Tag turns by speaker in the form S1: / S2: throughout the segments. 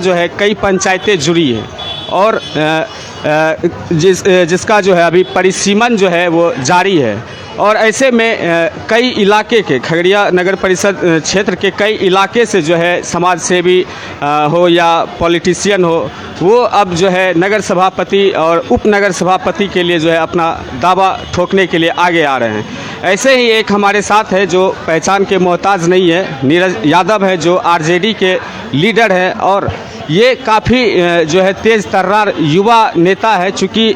S1: जो है कई पंचायतें जुड़ी हैं और जिसका जो है अभी परिसीमन जो है वो जारी है। और ऐसे में कई इलाके के खगड़िया नगर परिषद क्षेत्र के कई इलाके से जो है समाज सेवी हो या पॉलिटिशियन हो, वो अब जो है नगर सभापति और उप नगर सभापति के लिए जो है अपना दावा ठोकने के लिए आगे आ रहे हैं। ऐसे ही एक हमारे साथ है जो पहचान के मोहताज नहीं है, नीरज यादव है जो आरजेडी के लीडर हैं और ये काफ़ी जो है तेज़ तर्रार युवा नेता है। चूँकि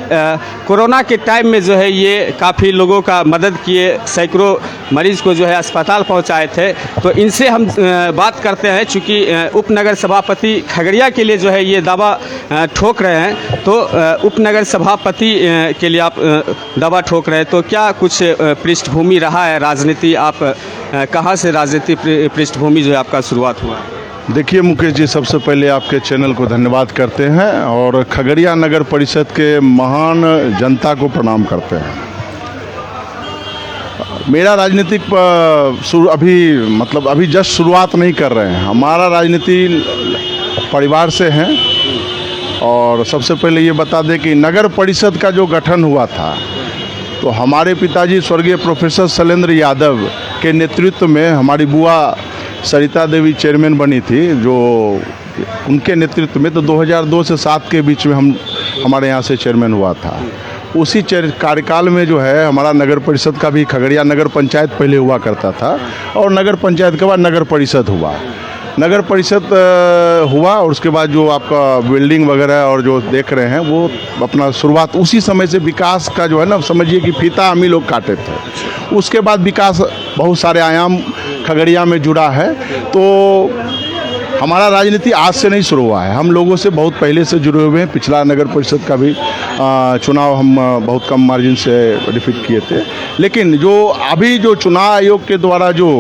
S1: कोरोना के टाइम में जो है ये काफ़ी लोगों का मदद किए, सैकड़ों मरीज़ को जो है अस्पताल पहुंचाए थे। तो इनसे हम बात करते हैं। चूँकि उप नगर सभापति खगड़िया के लिए जो है ये दावा ठोक रहे हैं, तो उप नगर सभापति के लिए आप दावा ठोक रहे हैं, तो क्या कुछ पृष्ठभूमि रहा है राजनीति? आप कहाँ से राजनीति पृष्ठभूमि जो है आपका शुरुआत हुआ है?
S2: देखिए मुकेश जी, सबसे पहले आपके चैनल को धन्यवाद करते हैं और खगड़िया नगर परिषद के महान जनता को प्रणाम करते हैं। मेरा राजनीतिक अभी जस्ट शुरुआत नहीं कर रहे हैं। हमारा राजनीति परिवार से है और सबसे पहले ये बता दें कि नगर परिषद का जो गठन हुआ था तो हमारे पिताजी स्वर्गीय प्रोफेसर शैलेंद्र यादव के नेतृत्व में हमारी बुआ सरिता देवी चेयरमैन बनी थी, जो उनके नेतृत्व में तो 2002 से 7 के बीच में हमारे यहाँ से चेयरमैन हुआ था। उसी कार्यकाल में जो है हमारा नगर परिषद का भी खगड़िया नगर पंचायत पहले हुआ करता था और नगर पंचायत के बाद नगर परिषद हुआ। नगर परिषद हुआ और उसके बाद जो आपका बिल्डिंग वगैरह और जो देख रहे हैं वो अपना शुरुआत उसी समय से विकास का जो है ना, समझिए कि फीता हम ही लोग काटे थे। उसके बाद विकास बहुत सारे आयाम खगड़िया में जुड़ा है। तो हमारा राजनीति आज से नहीं शुरू हुआ है, हम लोगों से बहुत पहले से जुड़े हुए हैं। पिछला नगर परिषद का भी चुनाव हम बहुत कम मार्जिन से डिफीट किए थे, लेकिन जो अभी जो चुनाव आयोग के द्वारा जो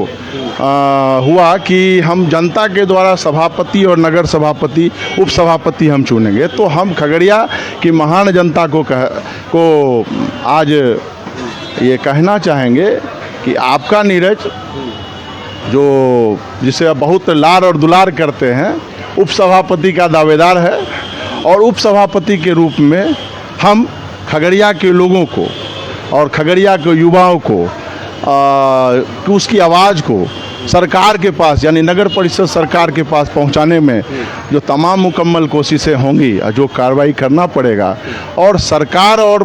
S2: हुआ कि हम जनता के द्वारा सभापति और नगर सभापति उप सभापति हम चुनेंगे, तो हम खगड़िया की महान जनता को आज ये कहना चाहेंगे कि आपका नीरज जो जिसे आप बहुत लाड और दुलार करते हैं, उप सभापति का दावेदार है और उप सभापति के रूप में हम खगड़िया के लोगों को और खगड़िया के युवाओं को उसकी आवाज़ को सरकार के पास यानी नगर परिषद सरकार के पास पहुंचाने में जो तमाम मुकम्मल कोशिशें होंगी, जो कार्रवाई करना पड़ेगा और सरकार और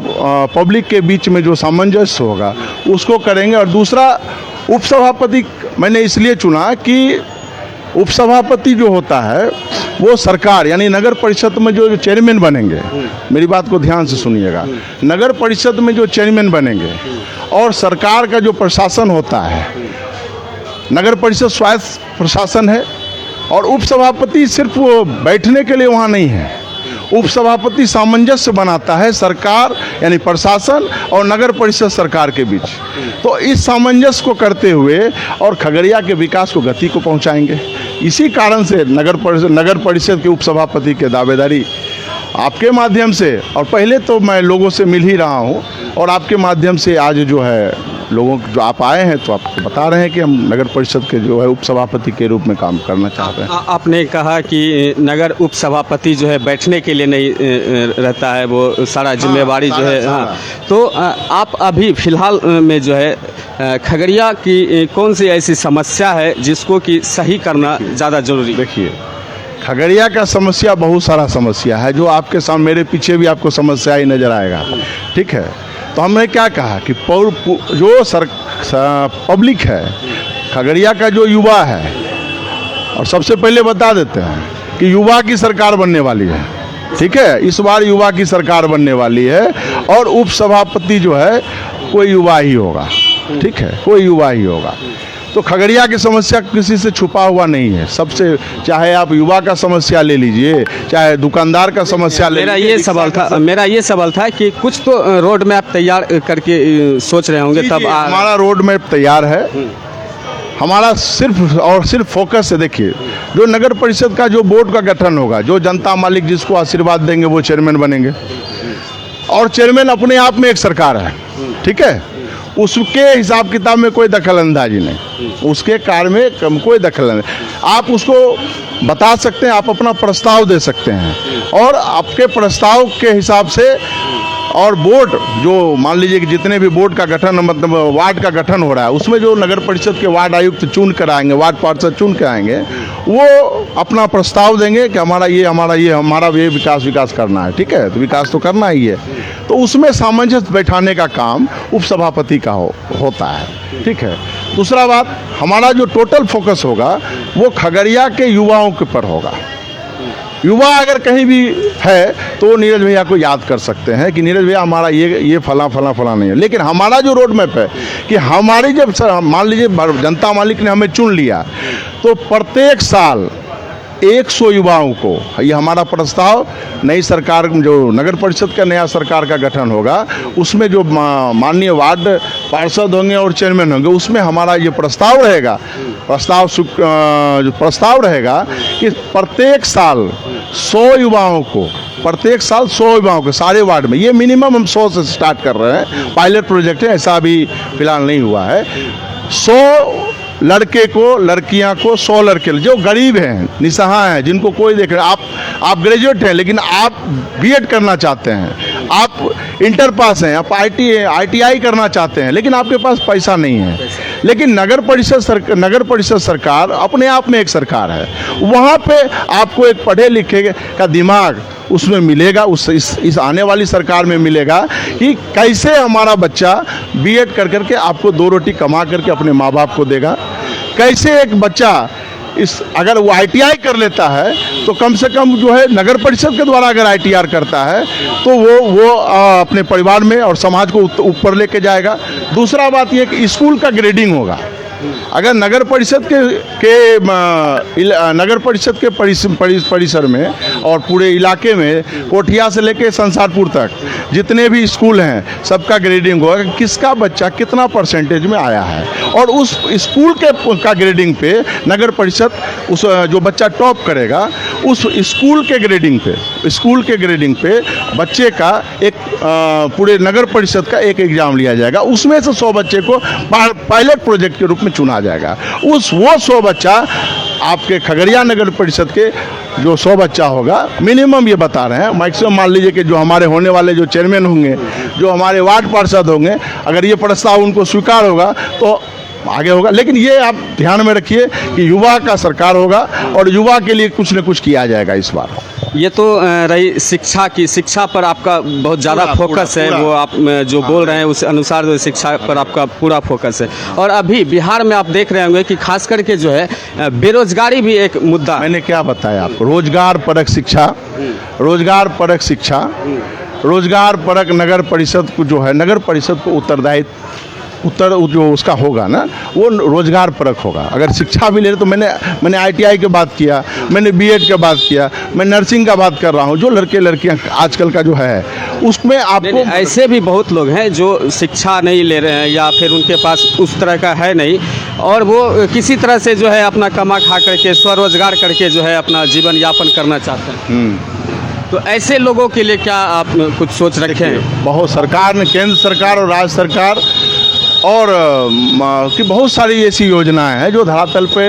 S2: पब्लिक के बीच में जो सामंजस्य होगा उसको करेंगे। और दूसरा, उपसभापति मैंने इसलिए चुना कि उपसभापति जो होता है वो सरकार यानी नगर परिषद में जो चेयरमैन बनेंगे, मेरी बात को ध्यान से सुनिएगा, नगर परिषद में जो चेयरमैन बनेंगे और सरकार का जो प्रशासन होता है, नगर परिषद स्वायत्त प्रशासन है और उपसभापति सिर्फ वो बैठने के लिए वहाँ नहीं है। उपसभापति सामंजस्य बनाता है सरकार यानी प्रशासन और नगर परिषद सरकार के बीच। तो इस सामंजस्य को करते हुए और खगड़िया के विकास को गति को पहुंचाएंगे। इसी कारण से नगर परिषद के उपसभापति के दावेदारी आपके माध्यम से, और पहले तो मैं लोगों से मिल ही रहा हूं और आपके माध्यम से आज जो है लोगों जो आप आए हैं तो आपको बता रहे हैं कि हम नगर परिषद के जो है उपसभापति के रूप में काम करना चाहते हैं।
S1: आपने कहा कि नगर उपसभापति जो है बैठने के लिए नहीं रहता है, वो सारा जिम्मेवारी जो है। हाँ, तो आप अभी फ़िलहाल में जो है खगड़िया की कौन सी ऐसी समस्या है जिसको कि सही करना ज़्यादा ज़रूरी?
S2: देखिए, खगड़िया का समस्या बहुत सारा समस्या है जो आपके सामने मेरे पीछे भी आपको समस्या ही नज़र आएगा, ठीक है। तो हमने क्या कहा कि जो पब्लिक है खगड़िया का जो युवा है, और सबसे पहले बता देते हैं कि युवा की सरकार बनने वाली है, ठीक है। इस बार युवा की सरकार बनने वाली है और उप सभापति जो है कोई युवा ही होगा, ठीक है, कोई युवा ही होगा। तो खगड़िया की समस्या किसी से छुपा हुआ नहीं है। सबसे, चाहे आप युवा का समस्या ले लीजिए, चाहे दुकानदार का समस्या ले लीजिए।
S1: मेरा ये सवाल था कि कुछ तो रोड मैप तैयार करके सोच रहे होंगे, तब
S2: हमारा रोड मैप तैयार है। हमारा सिर्फ फोकस है। देखिए, जो नगर परिषद का जो बोर्ड का गठन होगा, जो जनता मालिक जिसको आशीर्वाद देंगे वो चेयरमैन बनेंगे और चेयरमैन अपने आप में एक सरकार है, ठीक है। उसके हिसाब किताब में कोई दखल अंदाजी नहीं, उसके कार्य में कोई दखल नहीं। आप उसको बता सकते हैं, आप अपना प्रस्ताव दे सकते हैं और आपके प्रस्ताव के हिसाब से और बोर्ड जो मान लीजिए कि जितने भी बोर्ड का गठन मतलब वार्ड का गठन हो रहा है उसमें जो नगर परिषद के वार्ड आयुक्त चुन कर आएंगे, वार्ड पार्षद चुन के आएंगे, वो अपना प्रस्ताव देंगे कि हमारा ये विकास करना है। ठीक है, तो विकास तो करना ही है, तो उसमें सामंजस्य बैठाने का काम उपसभापति का होता है। ठीक है, दूसरा बात, हमारा जो टोटल फोकस होगा वो खगड़िया के युवाओं के पर होगा। युवा अगर कहीं भी है तो नीरज भैया को याद कर सकते हैं कि नीरज भैया हमारा ये फला नहीं है, लेकिन हमारा जो रोड मैप है कि हमारी जब मान लीजिए जनता मालिक ने हमें चुन लिया तो प्रत्येक साल 100 युवाओं को, ये हमारा प्रस्ताव नई सरकार जो नगर परिषद का नया सरकार का गठन होगा उसमें जो माननीय वार्ड पार्षद होंगे और चेयरमैन होंगे उसमें हमारा ये प्रस्ताव रहेगा कि प्रत्येक साल 100 युवाओं को सारे वार्ड में, ये मिनिमम हम 100 से स्टार्ट कर रहे हैं, पायलट प्रोजेक्ट है, ऐसा अभी फिलहाल नहीं हुआ है। 100 लड़के को, लड़कियां को, 100 लड़के जो गरीब हैं, निसहाय हैं, जिनको कोई देख रहे, आप ग्रेजुएट हैं लेकिन आप बीएड करना चाहते हैं, आप इंटर पास हैं, आप ITI करना चाहते हैं लेकिन आपके पास पैसा नहीं है, लेकिन नगर परिषद सरकार अपने आप में एक सरकार है, वहाँ पे आपको एक पढ़े लिखे का दिमाग उसमें मिलेगा, इस आने वाली सरकार में मिलेगा कि कैसे हमारा बच्चा बीएड करके आपको 2 रोटी कमा करके अपने माँ बाप को देगा, कैसे एक बच्चा अगर वो ITI कर लेता है तो कम से कम जो है नगर परिषद के द्वारा अगर ITR करता है तो वो अपने परिवार में और समाज को ऊपर लेके जाएगा। दूसरा बात ये कि स्कूल का ग्रेडिंग होगा। अगर नगर परिषद के परिसर में और पूरे इलाके में कोठिया से लेके संसारपुर तक जितने भी स्कूल हैं सबका ग्रेडिंग होगा कि किसका बच्चा कितना परसेंटेज में आया है, और उस स्कूल का ग्रेडिंग पे नगर परिषद उस जो बच्चा टॉप करेगा उस स्कूल के ग्रेडिंग पे बच्चे का एक पूरे नगर परिषद का एक एग्ज़ाम लिया जाएगा, उसमें से 100 बच्चे को पायलट प्रोजेक्ट के रूप में चुना जाएगा। वो 100 बच्चा आपके खगड़िया नगर परिषद के जो 100 बच्चा होगा, मिनिमम ये बता रहे हैं, मैक्सिमम मान लीजिए कि जो हमारे होने वाले जो चेयरमैन होंगे, जो हमारे वार्ड पार्षद होंगे, अगर ये प्रस्ताव उनको स्वीकार होगा तो आगे होगा। लेकिन ये आप ध्यान में रखिए कि युवा का सरकार होगा और युवा के लिए कुछ न कुछ किया जाएगा इस बार।
S1: ये तो रही शिक्षा पर आपका बहुत ज़्यादा फोकस है, वो आप जो बोल रहे हैं उस अनुसार जो शिक्षा पर आपका पूरा फोकस है। और अभी बिहार में आप देख रहे होंगे कि खास करके जो है बेरोजगारी भी एक मुद्दा।
S2: मैंने क्या बताया आपको, रोजगार परक नगर परिषद को जो है, नगर परिषद को उत्तर जो उसका होगा ना वो रोजगार परक होगा। अगर शिक्षा भी ले रहे तो मैंने ITI की बात किया, मैंने BEd की बात किया, मैं नर्सिंग का बात कर रहा हूँ। जो लड़के लड़कियाँ आजकल का जो है उसमें आपको
S1: ऐसे भी बहुत लोग हैं जो शिक्षा नहीं ले रहे हैं या फिर उनके पास उस तरह का है नहीं, और वो किसी तरह से जो है अपना कमा खा करके स्वरोजगार करके जो है अपना जीवन यापन करना चाहते हैं। तो ऐसे लोगों के लिए क्या आप कुछ सोच रखे हैं? बहुत
S2: सरकार ने, केंद्र सरकार और राज्य सरकार और कि बहुत सारी ऐसी योजनाएं हैं जो धरातल पे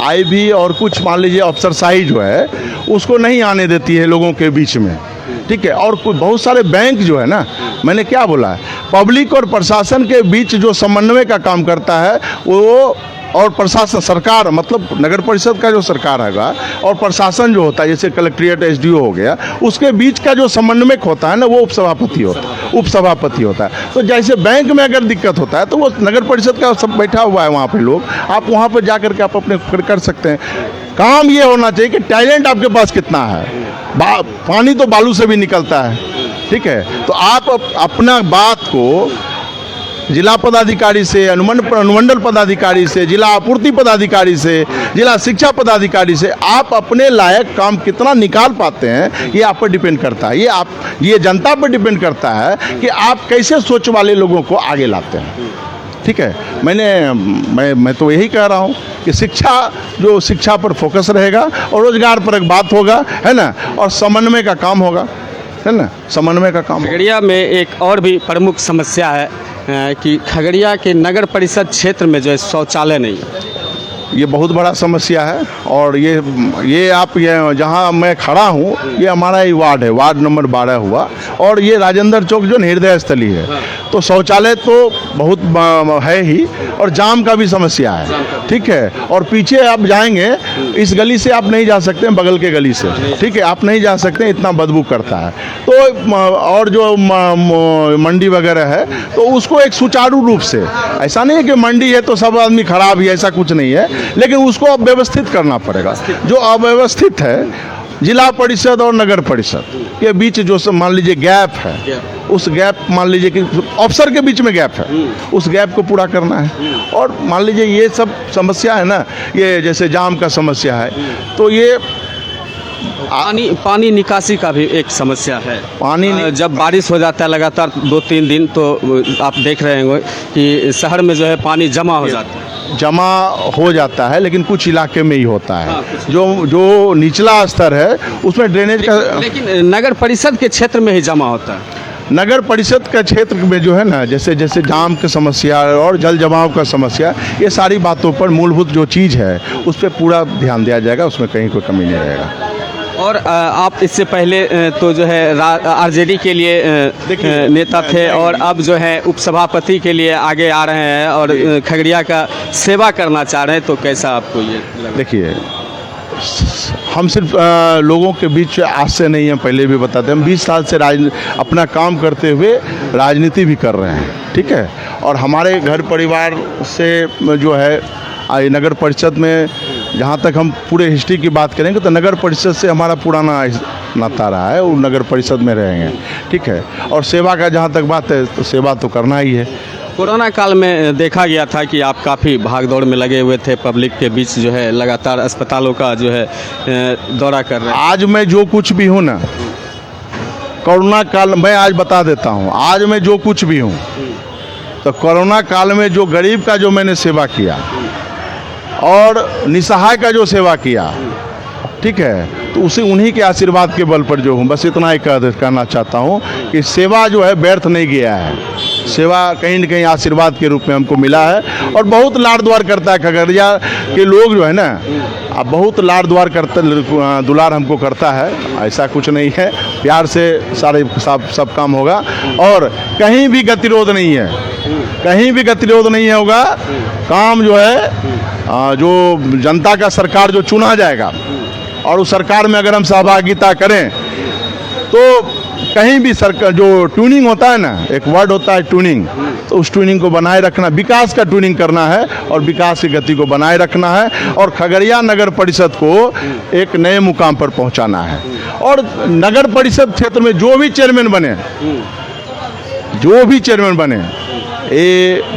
S2: आई भी, और कुछ मान लीजिए अफसरशाही जो है उसको नहीं आने देती है लोगों के बीच में। ठीक है, और कुछ बहुत सारे बैंक जो है ना, मैंने क्या बोला है, पब्लिक और प्रशासन के बीच जो समन्वय का काम करता है वो, और प्रशासन सरकार मतलब नगर परिषद का जो सरकार होगा और प्रशासन जो होता है जैसे कलेक्ट्रेट SDO हो गया, उसके बीच का जो समन्वय होता है ना वो उपसभापति होता है। तो जैसे बैंक में अगर दिक्कत होता है तो वो नगर परिषद का सब बैठा हुआ है वहाँ पे लोग, आप वहाँ पर जा करके आप अपने कर सकते हैं। काम ये होना चाहिए कि टैलेंट आपके पास कितना है, पानी तो बालू से भी निकलता है। ठीक है, तो आप अपना बात को जिला पदाधिकारी से, अनुमंडल पदाधिकारी से, जिला आपूर्ति पदाधिकारी से, जिला शिक्षा पदाधिकारी से आप अपने लायक काम कितना निकाल पाते हैं ये आप पर डिपेंड करता है। ये जनता पर डिपेंड करता है कि आप कैसे सोच वाले लोगों को आगे लाते हैं। ठीक है, मैं तो यही कह रहा हूँ कि शिक्षा पर फोकस रहेगा और रोजगार पर एक बात होगा, है ना, और समन्वय का काम होगा, है ना, समन्वय का काम।
S1: खगड़िया में एक और भी प्रमुख समस्या है कि खगड़िया के नगर परिषद क्षेत्र में जो है शौचालय नहीं है।
S2: ये बहुत बड़ा समस्या है। और ये आप ये जहाँ मैं खड़ा हूँ, ये हमारा ही वार्ड है, वार्ड नंबर 12 हुआ। और ये राजेंद्र चौक जो हृदय स्थली है, तो शौचालय तो बहुत है ही, और जाम का भी समस्या है। ठीक है। और पीछे आप जाएंगे, इस गली से आप नहीं जा सकते, बगल के गली से, ठीक है, आप नहीं जा सकते, इतना बदबू करता है। तो और जो मंडी वगैरह है, तो उसको एक सुचारू रूप से, ऐसा नहीं है कि मंडी है तो सब आदमी खराब ही, ऐसा कुछ नहीं है, लेकिन उसको अब व्यवस्थित करना पड़ेगा। जो अव्यवस्थित है, जिला परिषद और नगर परिषद के बीच जो मान लीजिए गैप है, उस गैप, मान लीजिए कि अफसर के बीच में गैप है, उस गैप को पूरा करना है। और मान लीजिए ये सब समस्या है ना, ये जैसे जाम का समस्या है, तो ये
S1: पानी निकासी का भी एक समस्या है।
S2: पानी
S1: जब बारिश हो जाता है लगातार 2-3 दिन, तो आप देख रहे होंगे कि शहर में जो है पानी जमा हो जाता है।
S2: जमा हो जाता है, लेकिन कुछ इलाके में ही होता है। जो निचला स्तर है उसमें ड्रेनेज का,
S1: लेकिन नगर परिषद के क्षेत्र में ही जमा होता है।
S2: नगर परिषद का क्षेत्र में जो है ना, जैसे जैसे जाम की समस्या और जल जमाव का समस्या, ये सारी बातों पर मूलभूत जो चीज़ है उस पर पूरा ध्यान दिया जाएगा, उसमें कहीं कोई कमी नहीं रहेगा।
S1: और आप इससे पहले तो जो है आरजेडी के लिए नेता थे, और अब जो है उपसभापति के लिए आगे आ रहे हैं और खगड़िया का सेवा करना चाह रहे हैं, तो कैसा आपको ये लगा?
S2: देखिए, हम सिर्फ लोगों के बीच आज से नहीं हैं, पहले भी बताते हैं, हम 20 साल से अपना काम करते हुए राजनीति भी कर रहे हैं। ठीक है। और हमारे घर परिवार से जो है नगर परिषद में, जहाँ तक हम पूरे हिस्ट्री की बात करेंगे, तो नगर परिषद से हमारा पुराना नाता रहा है, वो नगर परिषद में रहेंगे। ठीक है। और सेवा का जहाँ तक बात है, तो सेवा तो करना ही है।
S1: कोरोना काल में देखा गया था कि आप काफ़ी भागदौड़ में लगे हुए थे, पब्लिक के बीच जो है लगातार अस्पतालों का जो है दौरा कर रहे हैं।
S2: आज मैं जो कुछ भी हूँ ना, कोरोना काल, मैं आज बता देता हूँ, आज मैं जो कुछ भी हूँ, तो कोरोना काल में जो गरीब का जो मैंने सेवा किया और निसहाय का जो सेवा किया, ठीक है, तो उसी उन्हीं के आशीर्वाद के बल पर जो हूँ, बस इतना ही कहना चाहता हूँ कि सेवा जो है व्यर्थ नहीं गया है। सेवा कहीं न कहीं आशीर्वाद के रूप में हमको मिला है, और बहुत लाड़ द्वार करता है खगड़िया के लोग जो है ना, अब बहुत लाड़ द्वार करते, दुलार हमको करता है। ऐसा कुछ नहीं है, प्यार से सारे सब काम होगा, और कहीं भी गतिरोध नहीं है, कहीं भी गतिरोध नहीं होगा। काम जो है, जो जनता का सरकार जो चुना जाएगा, और उस सरकार में अगर हम सहभागिता करें, तो कहीं भी सरकार जो ट्यूनिंग होता है ना, एक वर्ड होता है ट्यूनिंग, तो उस ट्यूनिंग को बनाए रखना, विकास का ट्यूनिंग करना है, और विकास की गति को बनाए रखना है, और खगड़िया नगर परिषद को एक नए मुकाम पर पहुंचाना है। और नगर परिषद क्षेत्र में जो भी चेयरमैन बने, जो भी चेयरमैन बने, A,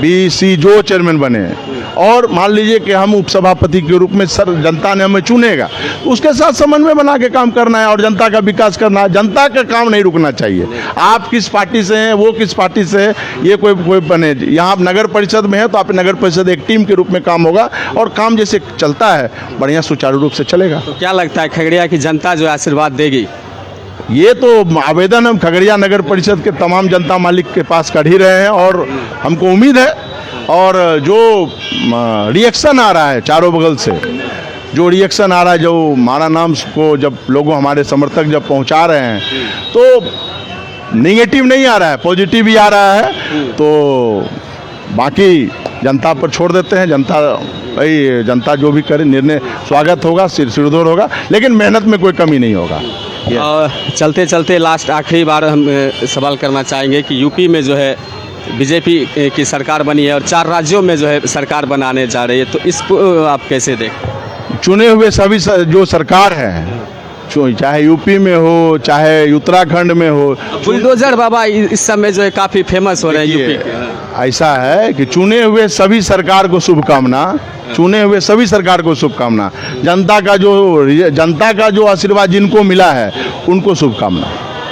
S2: B, C जो चेयरमैन बने, और मान लीजिए कि हम उपसभापति के रूप में सर जनता ने हमें चुनेगा, उसके साथ समन्वय बना के काम करना है, और जनता का विकास करना है। जनता का काम नहीं रुकना चाहिए। आप किस पार्टी से हैं, वो किस पार्टी से है, ये कोई बने, यहाँ आप नगर परिषद में है, तो आप नगर परिषद एक टीम के रूप में काम होगा, और काम जैसे चलता है बढ़िया सुचारू रूप से चलेगा।
S1: तो क्या लगता है खगड़िया की जनता जो आशीर्वाद देगी?
S2: ये तो आवेदन हम खगड़िया नगर परिषद के तमाम जनता मालिक के पास कर ही रहे हैं, और हमको उम्मीद है, और जो रिएक्शन आ रहा है चारों बगल से, जो रिएक्शन आ रहा है, जो हमारा नाम को जब लोगों, हमारे समर्थक जब पहुंचा रहे हैं, तो नेगेटिव नहीं आ रहा है, पॉजिटिव ही आ रहा है। तो बाकी जनता पर छोड़ देते हैं, भाई जनता जो भी करे, निर्णय स्वागत होगा, सिरदौर होगा, लेकिन मेहनत में कोई कमी नहीं होगा।
S1: चलते चलते लास्ट आखिरी बार हम सवाल करना चाहेंगे कि यूपी में जो है बीजेपी की सरकार बनी है, और 4 राज्यों में जो है सरकार बनाने जा रही है, तो इसको आप कैसे देखें?
S2: चुने हुए सभी जो सरकार है, चाहे यूपी में हो, चाहे उत्तराखंड में हो,
S1: बुलडोजर बाबा इस समय जो है काफ़ी फेमस हो रहे हैं यूपी के।
S2: ऐसा है कि चुने हुए सभी सरकार को शुभकामना, चुने हुए सभी सरकार को शुभकामना, जनता का जो आशीर्वाद जिनको मिला है उनको शुभकामना।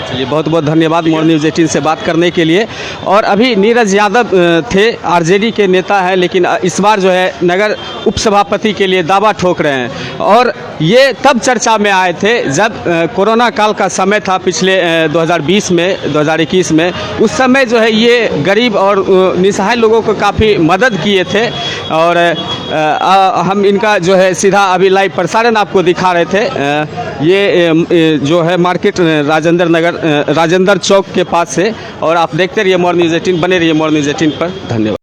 S1: चलिए बहुत बहुत धन्यवाद मोर न्यूज़ 18 से बात करने के लिए। और अभी नीरज यादव थे, आरजेडी के नेता हैं, लेकिन इस बार जो है नगर उपसभापति के लिए दावा ठोक रहे हैं। और ये तब चर्चा में आए थे जब कोरोना काल का समय था, पिछले 2020 में 2021 में। उस समय जो है ये गरीब और निसहाय लोगों को काफ़ी मदद किए थे। और हम इनका जो है सीधा अभी लाइव प्रसारण आपको दिखा रहे थे। ये जो है मार्केट राजेंद्र चौक के पास से। और आप देखते रहिए मोर न्यूज़ 18, बने रहिए मोर न्यूज़ 18 पर। धन्यवाद।